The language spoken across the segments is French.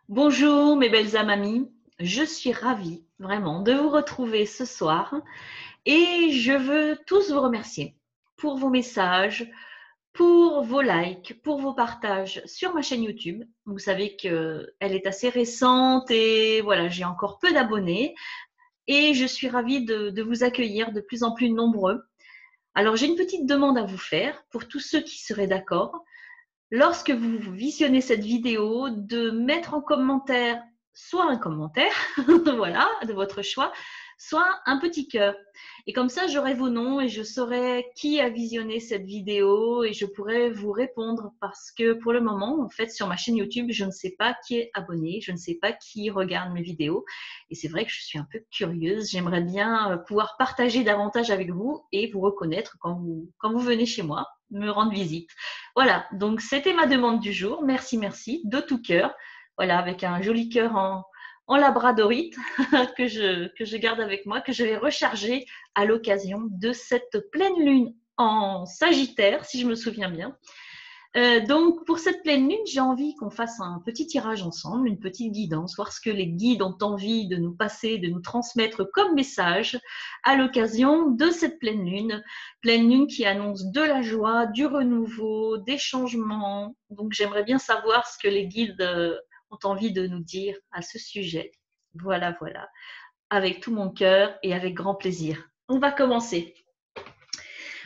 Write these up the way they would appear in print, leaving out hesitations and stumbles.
Bonjour mes belles âmes amies, je suis ravie vraiment de vous retrouver ce soir et je veux tous vous remercier pour vos messages, pour vos likes, pour vos partages sur ma chaîne YouTube. Vous savez qu'elle est assez récente et voilà, j'ai encore peu d'abonnés et je suis ravie de vous accueillir de plus en plus nombreux. Alors j'ai une petite demande à vous faire pour tous ceux qui seraient d'accord. Lorsque vous visionnez cette vidéo, de mettre en commentaire soit un commentaire, voilà, de votre choix, soit un petit cœur. Et comme ça, j'aurai vos noms et je saurai qui a visionné cette vidéo et je pourrai vous répondre parce que pour le moment, en fait, sur ma chaîne YouTube, je ne sais pas qui est abonné, je ne sais pas qui regarde mes vidéos. Et c'est vrai que je suis un peu curieuse. J'aimerais bien pouvoir partager davantage avec vous et vous reconnaître quand vous venez chez moi, me rendre visite. Voilà, donc c'était ma demande du jour. Merci, merci, de tout cœur. Voilà, avec un joli cœur en labradorite que je garde avec moi, que je vais recharger à l'occasion de cette pleine lune en Sagittaire, si je me souviens bien. Donc, pour cette pleine lune, j'ai envie qu'on fasse un petit tirage ensemble, une petite guidance, voir ce que les guides ont envie de nous passer, de nous transmettre comme message à l'occasion de cette pleine lune qui annonce de la joie, du renouveau, des changements. Donc, j'aimerais bien savoir ce que les guides ont envie de nous dire à ce sujet. Voilà, voilà, avec tout mon cœur et avec grand plaisir. On va commencer.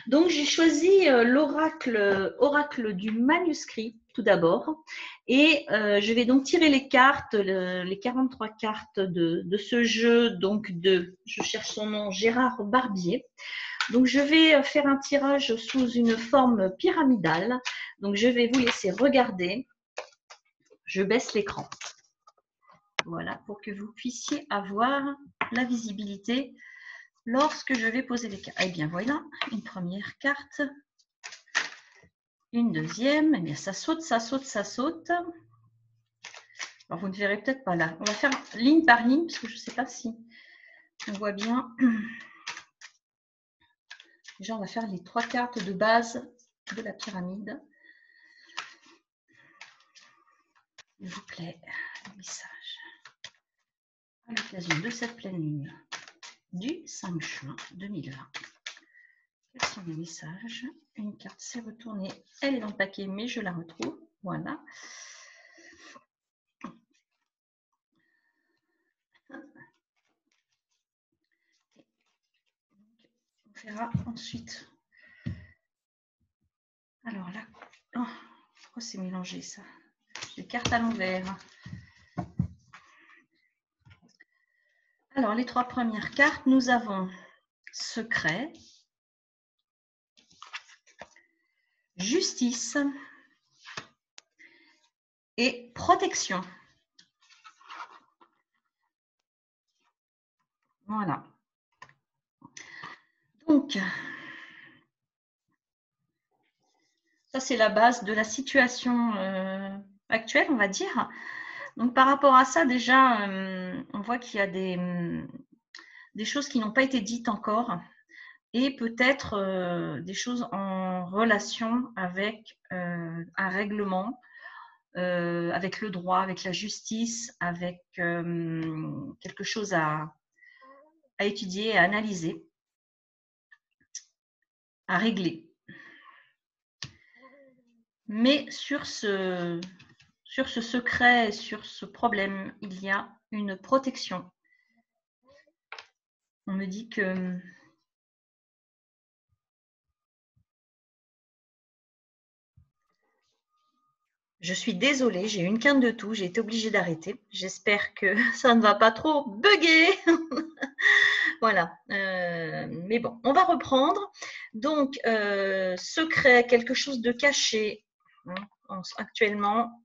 Donc, j'ai choisi oracle du manuscrit tout d'abord. Et je vais donc tirer les cartes, les 43 cartes de ce jeu, donc je cherche son nom, Gérard Barbier. Donc, je vais faire un tirage sous une forme pyramidale. Donc, je vais vous laisser regarder. Je baisse l'écran. Voilà, pour que vous puissiez avoir la visibilité lorsque je vais poser les cartes. Eh bien, voilà, une première carte. Une deuxième, eh bien ça saute, ça saute, ça saute. Alors vous ne verrez peut-être pas là. On va faire ligne par ligne, parce que je ne sais pas si on voit bien. Déjà, on va faire les 3 cartes de base de la pyramide. S'il vous plaît, le message. À l'occasion de cette pleine lune du 5 juin 2020. Quels sont les messages? Une carte s'est retournée, elle est dans le paquet, mais je la retrouve. Voilà. On verra ensuite. Alors là, oh, pourquoi c'est mélangé ça? J'ai des cartes à l'envers. Alors, les 3 premières cartes, nous avons secret, justice et protection. Voilà. Donc, ça c'est la base de la situation actuelle, on va dire. Donc, par rapport à ça, déjà, on voit qu'il y a des choses qui n'ont pas été dites encore et peut-être des choses en relation avec un règlement, avec le droit, avec la justice, avec quelque chose à étudier, à analyser, à régler. Mais sur ce secret, sur ce problème, il y a une protection. On me dit que je suis désolée, j'ai eu une quinte de toux, j'ai été obligée d'arrêter. J'espère que ça ne va pas trop bugger. Voilà. Mais bon, on va reprendre. Donc, secret, quelque chose de caché, hein, actuellement,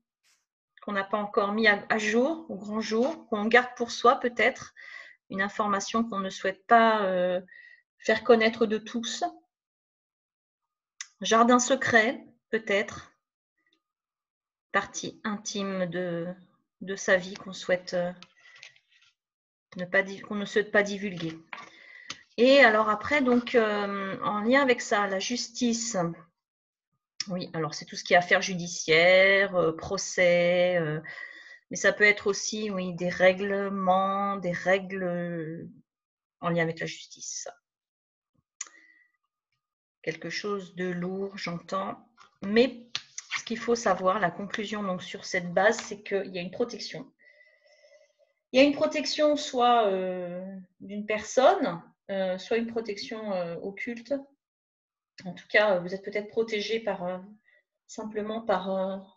qu'on n'a pas encore mis à jour, au grand jour, qu'on garde pour soi peut-être, une information qu'on ne souhaite pas faire connaître de tous. Jardin secret, peut-être, partie intime de sa vie qu'on souhaite qu'on ne souhaite pas divulguer. Et alors après, donc, en lien avec ça, la justice. Oui, alors c'est tout ce qui est affaires judiciaires, procès, Mais ça peut être aussi, oui, des règlements, des règles en lien avec la justice. Quelque chose de lourd, j'entends. Mais ce qu'il faut savoir, la conclusion donc sur cette base, c'est qu'il y a une protection. Il y a une protection soit d'une personne, soit une protection occulte. En tout cas, vous êtes peut-être protégé par simplement par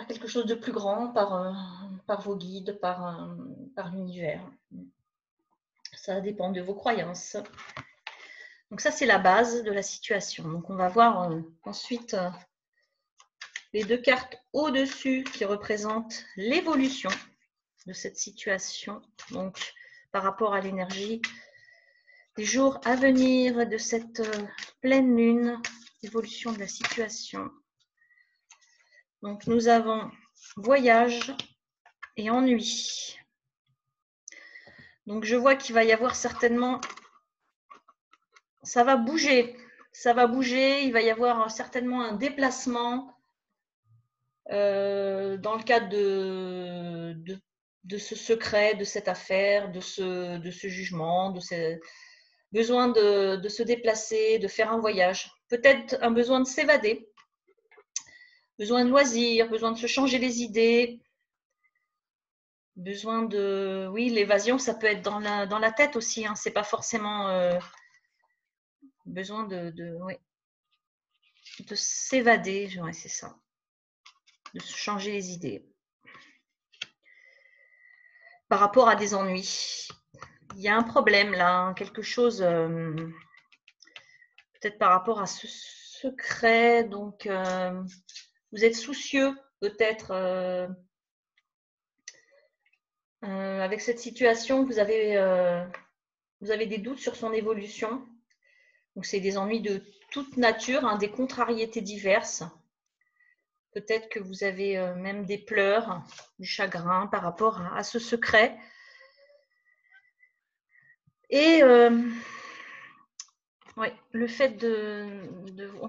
quelque chose de plus grand, par vos guides, par l'univers. Ça dépend de vos croyances. Donc ça, c'est la base de la situation. Donc on va voir ensuite les deux cartes au-dessus qui représentent l'évolution de cette situation. Donc par rapport à l'énergie des jours à venir de cette pleine lune, évolution de la situation. Donc nous avons voyage et ennui. Donc je vois qu'il va y avoir certainement, ça va bouger, il va y avoir certainement un déplacement dans le cadre de ce secret, de cette affaire, de ce jugement, de ce besoin de se déplacer, de faire un voyage. Peut-être un besoin de s'évader, besoin de loisirs, besoin de se changer les idées, besoin de… Oui, l'évasion, ça peut être dans la tête aussi, hein. C'est pas forcément… besoin oui, de s'évader, ouais, c'est ça. De se changer les idées. Par rapport à des ennuis. Il y a un problème là, hein, quelque chose… peut-être par rapport à ce secret. Donc, vous êtes soucieux peut-être… avec cette situation, vous avez des doutes sur son évolution. Donc, c'est des ennuis de toute nature, hein, des contrariétés diverses. Peut-être que vous avez même des pleurs, du chagrin par rapport à ce secret. Et ouais, le fait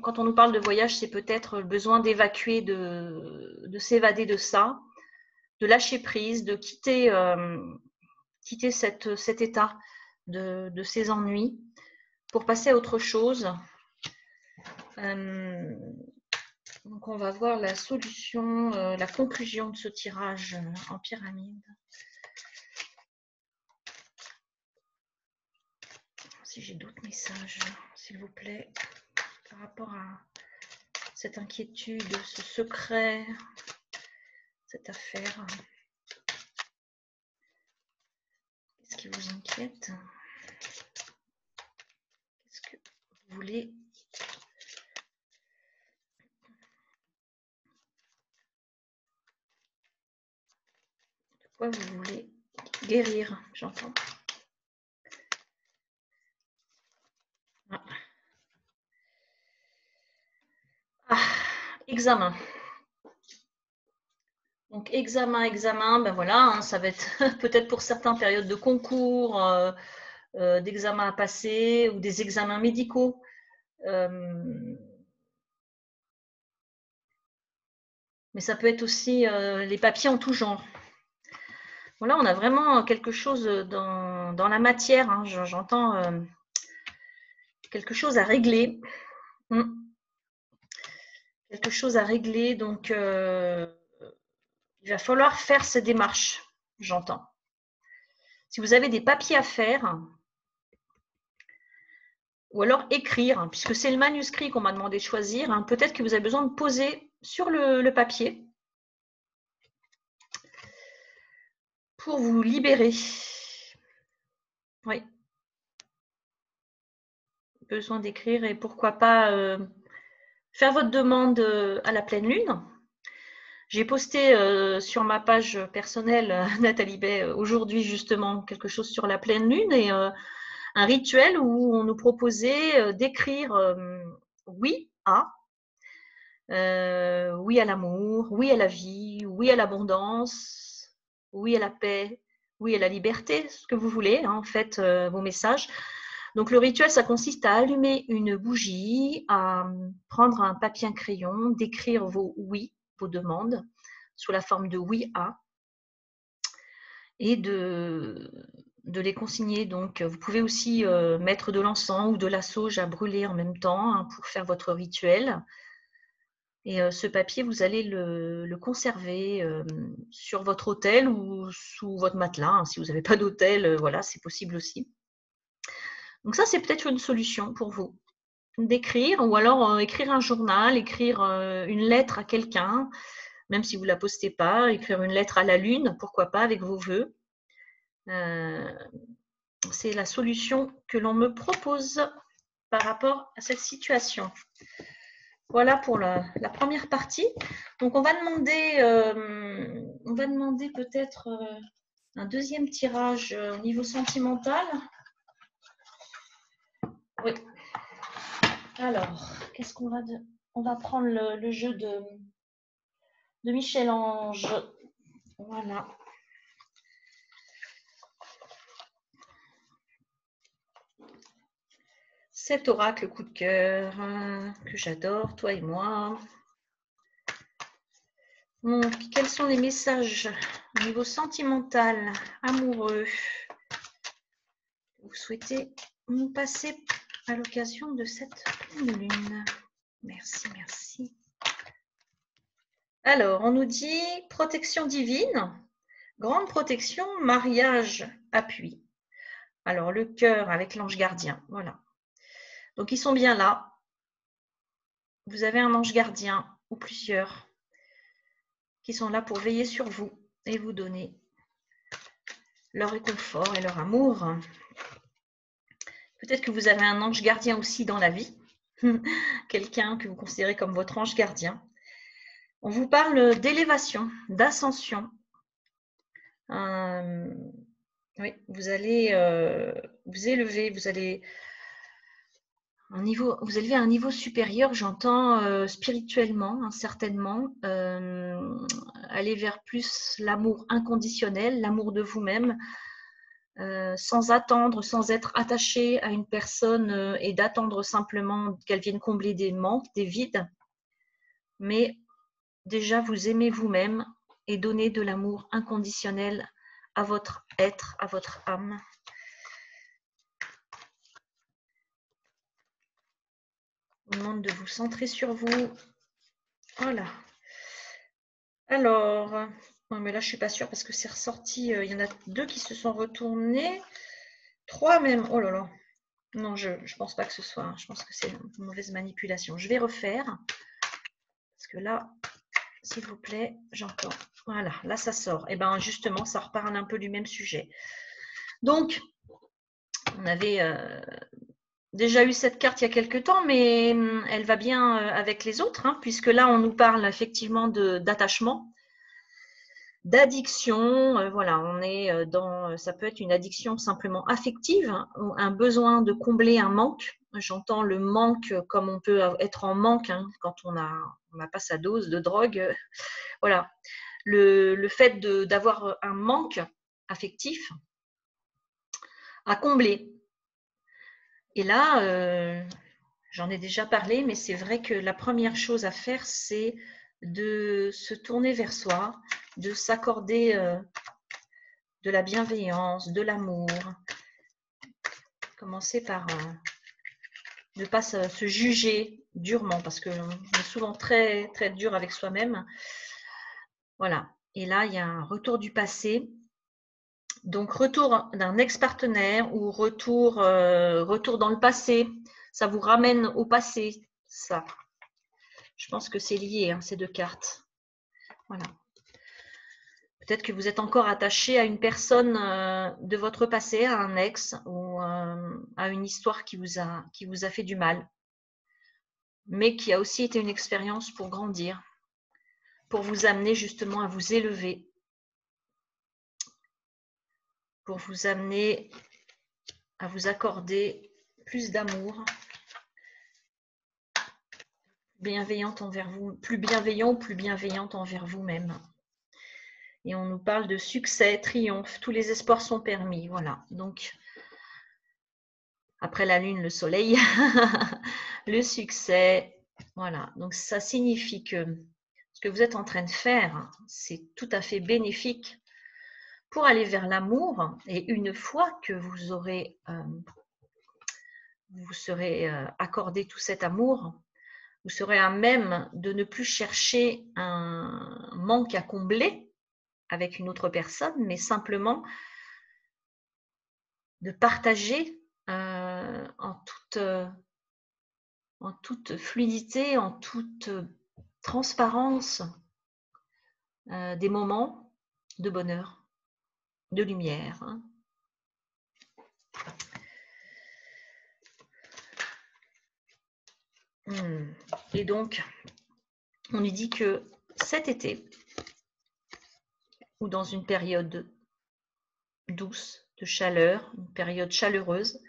quand on nous parle de voyage, c'est peut-être le besoin d'évacuer, de s'évader de ça, de lâcher prise, de quitter cet état de ces ennuis pour passer à autre chose. Donc on va voir la solution, la conclusion de ce tirage en pyramide. Si j'ai d'autres messages, s'il vous plaît, par rapport à cette inquiétude, ce secret, cette affaire. Qu'est-ce qui vous inquiète? Qu'est-ce que vous voulez? De quoi vous voulez guérir, j'entends. Ah, examen. Donc, examen, ben voilà, hein, ça va être peut-être pour certaines périodes de concours, d'examens à passer ou des examens médicaux. Mais ça peut être aussi les papiers en tout genre. Voilà, on a vraiment quelque chose dans la matière, hein, j'entends quelque chose à régler. Quelque chose à régler, donc il va falloir faire ces démarches, j'entends. Si vous avez des papiers à faire, ou alors écrire, hein, puisque c'est le manuscrit qu'on m'a demandé de choisir, hein, peut-être que vous avez besoin de poser sur le papier pour vous libérer. Oui. Besoin d'écrire et pourquoi pas faire votre demande à la pleine lune. J'ai posté sur ma page personnelle, Nathalie Bay, aujourd'hui justement quelque chose sur la pleine lune et un rituel où on nous proposait d'écrire oui à l'amour, oui à la vie, oui à l'abondance, oui à la paix, oui à la liberté, ce que vous voulez, hein, en fait, vos messages. Donc le rituel, ça consiste à allumer une bougie, à prendre un papier, un crayon, d'écrire vos oui, vos demandes, sous la forme de oui à et de les consigner. Donc, vous pouvez aussi mettre de l'encens ou de la sauge à brûler en même temps hein, pour faire votre rituel. Et ce papier, vous allez le conserver sur votre autel ou sous votre matelas. Hein. Si vous n'avez pas d'autel, voilà, c'est possible aussi. Donc ça, c'est peut-être une solution pour vous. D'écrire ou alors écrire un journal, écrire une lettre à quelqu'un, même si vous ne la postez pas, écrire une lettre à la lune, pourquoi pas, avec vos vœux. C'est la solution que l'on me propose par rapport à cette situation. Voilà pour la première partie. Donc, on va demander peut-être un deuxième tirage au niveau sentimental. Oui. Alors, qu'est-ce qu'on va... On va prendre le jeu de Michel-Ange. Voilà. Cet oracle coup de cœur que j'adore, toi et moi. Donc, quels sont les messages au niveau sentimental, amoureux, que vous souhaitez nous passer à l'occasion de cette pleine lune? Merci, merci. Alors, on nous dit protection divine, grande protection, mariage, appui. Alors, le cœur avec l'ange gardien, voilà. Donc, ils sont bien là. Vous avez un ange gardien ou plusieurs qui sont là pour veiller sur vous et vous donner leur réconfort et leur amour. Peut-être que vous avez un ange gardien aussi dans la vie, quelqu'un que vous considérez comme votre ange gardien. On vous parle d'élévation, d'ascension. Oui, vous allez vous élever, vous allez vous élever à un niveau supérieur, j'entends spirituellement, hein, certainement, aller vers plus l'amour inconditionnel, l'amour de vous-même, sans attendre, sans être attaché à une personne et d'attendre simplement qu'elle vienne combler des manques, des vides, mais déjà vous aimez vous-même et donner de l'amour inconditionnel à votre être, à votre âme. On demande de vous centrer sur vous. Voilà. Alors, non, mais là, je ne suis pas sûre parce que c'est ressorti. Il y en a 2 qui se sont retournés. 3 même. Oh là là. Non, je ne pense pas que ce soit. Je pense que c'est une mauvaise manipulation. Je vais refaire. Parce que là, s'il vous plaît, j'entends. Voilà, là, ça sort. Et bien, justement, ça reparle un peu du même sujet. Donc, on avait déjà eu cette carte il y a quelque temps, mais elle va bien avec les autres, hein, puisque là, on nous parle effectivement d'attachement, d'addiction. Voilà, on est dans, ça peut être une addiction simplement affective, hein, ou un besoin de combler un manque. J'entends le manque comme on peut être en manque hein, quand on n'a pas sa dose de drogue. Voilà, le fait d'avoir un manque affectif à combler. Et là, j'en ai déjà parlé, mais c'est vrai que la première chose à faire, c'est de se tourner vers soi, de s'accorder de la bienveillance, de l'amour. Commencer par ne pas se juger durement, parce qu'on est souvent très, très dur avec soi-même. Voilà. Et là, il y a un retour du passé. Donc, retour d'un ex-partenaire ou retour dans le passé. Ça vous ramène au passé, ça. Je pense que c'est lié, hein, ces 2 cartes. Voilà. Peut-être que vous êtes encore attaché à une personne de votre passé, à un ex ou à une histoire qui vous a fait du mal, mais qui a aussi été une expérience pour grandir, pour vous amener justement à vous élever, pour vous amener à vous accorder plus d'amour, bienveillante envers vous, plus bienveillant ou plus bienveillante envers vous-même. Et on nous parle de succès, triomphe, tous les espoirs sont permis. Voilà. Donc, après la lune, le soleil, le succès. Voilà. Donc, ça signifie que ce que vous êtes en train de faire, c'est tout à fait bénéfique pour aller vers l'amour. Et une fois que vous serez accordé tout cet amour, vous serez à même de ne plus chercher un manque à combler avec une autre personne, mais simplement de partager en toute fluidité, en toute transparence des moments de bonheur, de lumière. Et donc, on lui dit que cet été, ou dans une période douce, de chaleur, une période chaleureuse,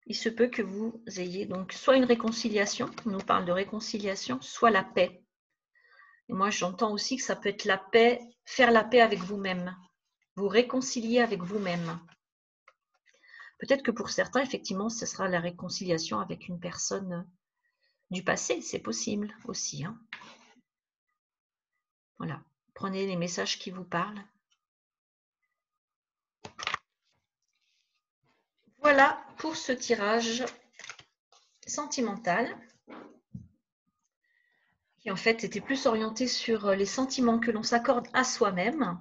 il se peut que vous ayez donc soit une réconciliation, on nous parle de réconciliation, soit la paix. Et moi, j'entends aussi que ça peut être la paix, faire la paix avec vous-même, vous réconcilier avec vous-même. Peut-être que pour certains, effectivement, ce sera la réconciliation avec une personne du passé, c'est possible aussi. Voilà, prenez les messages qui vous parlent. Voilà pour ce tirage sentimental, qui en fait était plus orienté sur les sentiments que l'on s'accorde à soi-même.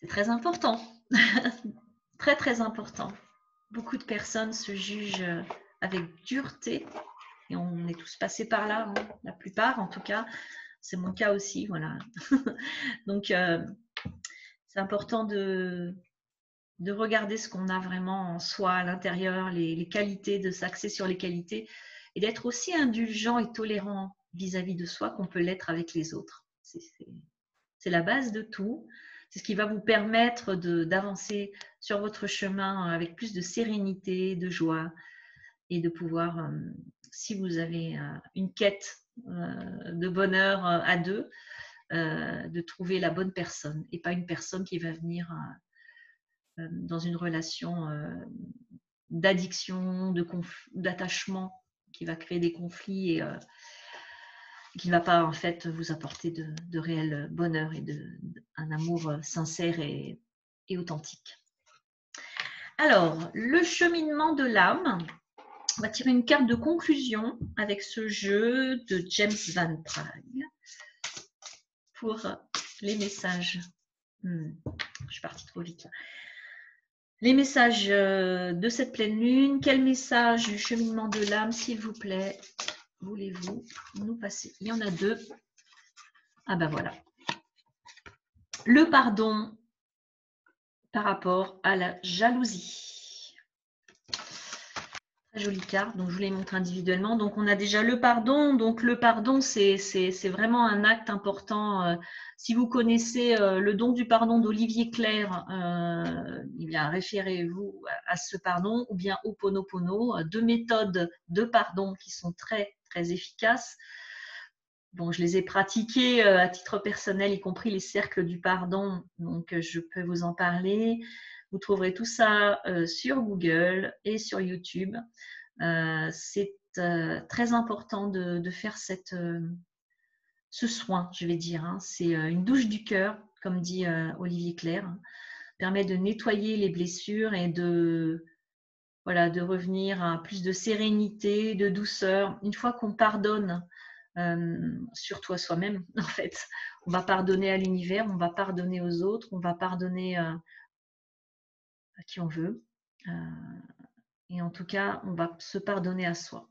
C'est très important, très très important. Beaucoup de personnes se jugent avec dureté, et on est tous passés par là, la plupart en tout cas, c'est mon cas aussi, voilà. Donc c'est important de regarder ce qu'on a vraiment en soi, à l'intérieur, les qualités, de s'axer sur les qualités et d'être aussi indulgent et tolérant vis-à-vis de soi qu'on peut l'être avec les autres. C'est la base de tout. C'est ce qui va vous permettre d'avancer sur votre chemin avec plus de sérénité, de joie et de pouvoir, si vous avez une quête de bonheur à deux, de trouver la bonne personne et pas une personne qui va venir dans une relation d'addiction, d'attachement qui va créer des conflits et qui ne va pas en fait vous apporter de réel bonheur et un amour sincère et authentique. Alors, le cheminement de l'âme, on va tirer une carte de conclusion avec ce jeu de James Van Praagh pour les messages. Je suis partie trop vite là. Les messages de cette pleine lune. Quel message du cheminement de l'âme, s'il vous plaît, voulez-vous nous passer? Il y en a deux. Ah ben voilà. Le pardon par rapport à la jalousie. Très jolie carte, donc je vous les montre individuellement. Donc on a déjà le pardon. Donc le pardon, c'est vraiment un acte important. Si vous connaissez le don du pardon d'Olivier Clerc, eh bien référez-vous à ce pardon, ou bien Ho'oponopono, deux méthodes de pardon qui sont très très efficaces. Bon, je les ai pratiquées à titre personnel, y compris les cercles du pardon, donc je peux vous en parler. Vous trouverez tout ça sur Google et sur YouTube. C'est très important de faire ce soin, je vais dire. C'est une douche du cœur, comme dit Olivier Clerc. Permet de nettoyer les blessures et de revenir à plus de sérénité, de douceur. Une fois qu'on pardonne, surtout à soi-même, en fait, on va pardonner à l'univers, on va pardonner aux autres, on va pardonner à qui on veut. Et en tout cas, on va se pardonner à soi.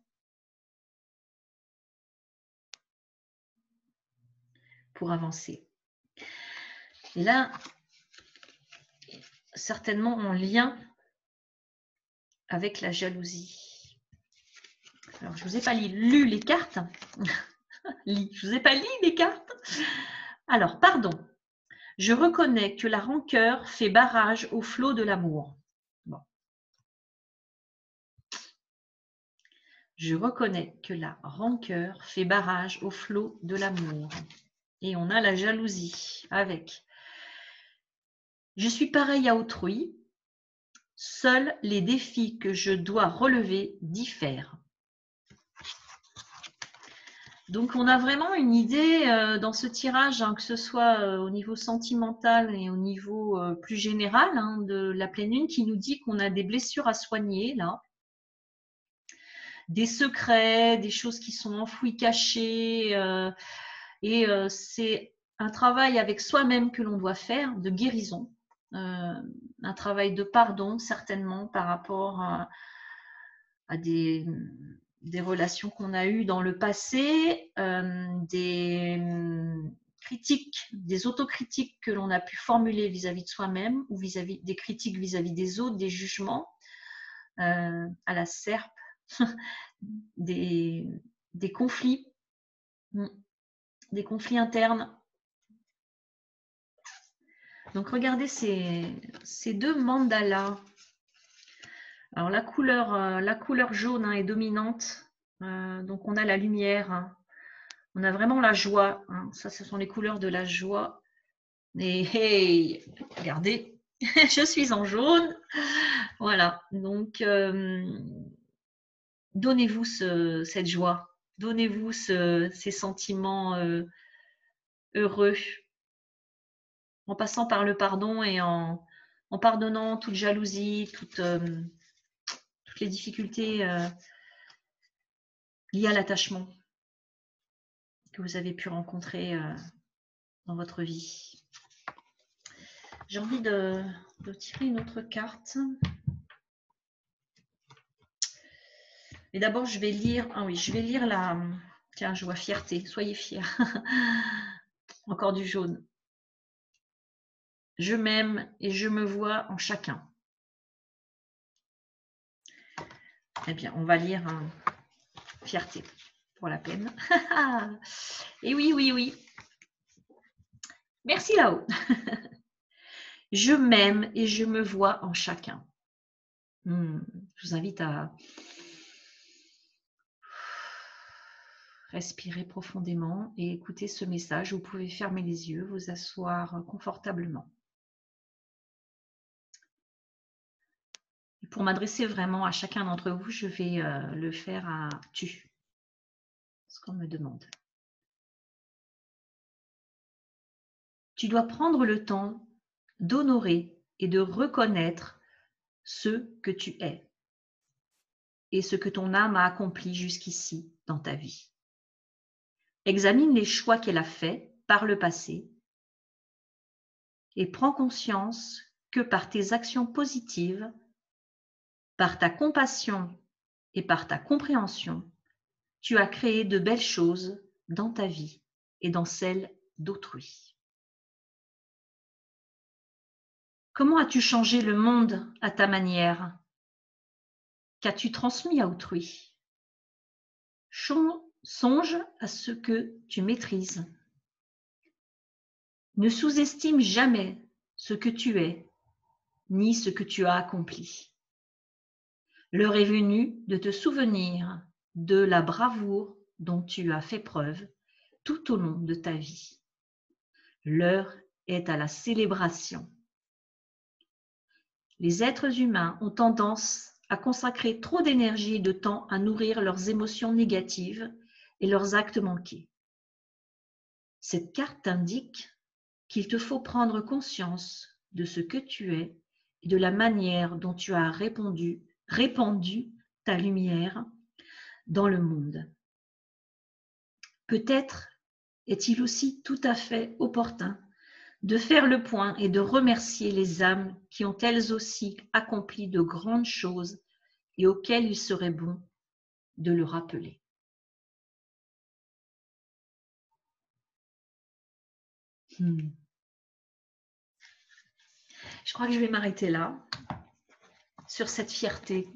Pour avancer. Et là, certainement en lien avec la jalousie. Alors, je ne vous ai pas lu les cartes. Je ne vous ai pas lu les cartes. Alors, pardon. Je reconnais que la rancœur fait barrage au flot de l'amour. Bon. Je reconnais que la rancœur fait barrage au flot de l'amour. Et on a la jalousie avec. Je suis pareil à autrui. Seuls les défis que je dois relever diffèrent. Donc, on a vraiment une idée dans ce tirage, hein, que ce soit au niveau sentimental et au niveau plus général, hein, de la pleine lune, qui nous dit qu'on a des blessures à soigner, là, des secrets, des choses qui sont enfouies, cachées, et c'est un travail avec soi-même que l'on doit faire, de guérison, un travail de pardon, certainement, par rapport à des relations qu'on a eues dans le passé, des critiques, des autocritiques que l'on a pu formuler vis-à-vis de soi-même ou vis-à-vis des critiques vis-à-vis des autres, des jugements à la serpe, des conflits, des conflits internes. Donc regardez ces deux mandalas. Alors la couleur jaune, hein, est dominante. Donc on a la lumière, hein. On a vraiment la joie, hein. Ça, ce sont les couleurs de la joie. Et hey, regardez, je suis en jaune. Voilà, donc donnez-vous cette joie, donnez-vous ces sentiments heureux, en passant par le pardon et en pardonnant toute jalousie, toutes les difficultés liées à l'attachement que vous avez pu rencontrer dans votre vie. J'ai envie de tirer une autre carte. Mais d'abord, je vais lire. Ah oui, je vais lire la. Tiens, je vois fierté. Soyez fiers. Encore du jaune. Je m'aime et je me vois en chacun. Eh bien, on va lire fierté pour la peine. Et oui, oui, oui. Merci là-haut. Je m'aime et je me vois en chacun. Je vous invite à respirer profondément et écouter ce message. Vous pouvez fermer les yeux, vous asseoir confortablement. Et pour m'adresser vraiment à chacun d'entre vous, je vais le faire à tu, ce qu'on me demande. Tu dois prendre le temps d'honorer et de reconnaître ce que tu es et ce que ton âme a accompli jusqu'ici dans ta vie. Examine les choix qu'elle a faits par le passé et prends conscience que par tes actions positives, par ta compassion et par ta compréhension, tu as créé de belles choses dans ta vie et dans celle d'autrui. Comment as-tu changé le monde à ta manière? Qu'as-tu transmis à autrui? Songe à ce que tu maîtrises. Ne sous-estime jamais ce que tu es, ni ce que tu as accompli. L'heure est venue de te souvenir de la bravoure dont tu as fait preuve tout au long de ta vie. L'heure est à la célébration. Les êtres humains ont tendance à consacrer trop d'énergie et de temps à nourrir leurs émotions négatives et leurs actes manqués. Cette carte indique qu'il te faut prendre conscience de ce que tu es et de la manière dont tu as répandu ta lumière dans le monde. Peut-être est-il aussi tout à fait opportun de faire le point et de remercier les âmes qui ont elles aussi accompli de grandes choses et auxquelles il serait bon de le rappeler. Je crois que je vais m'arrêter là, sur cette fierté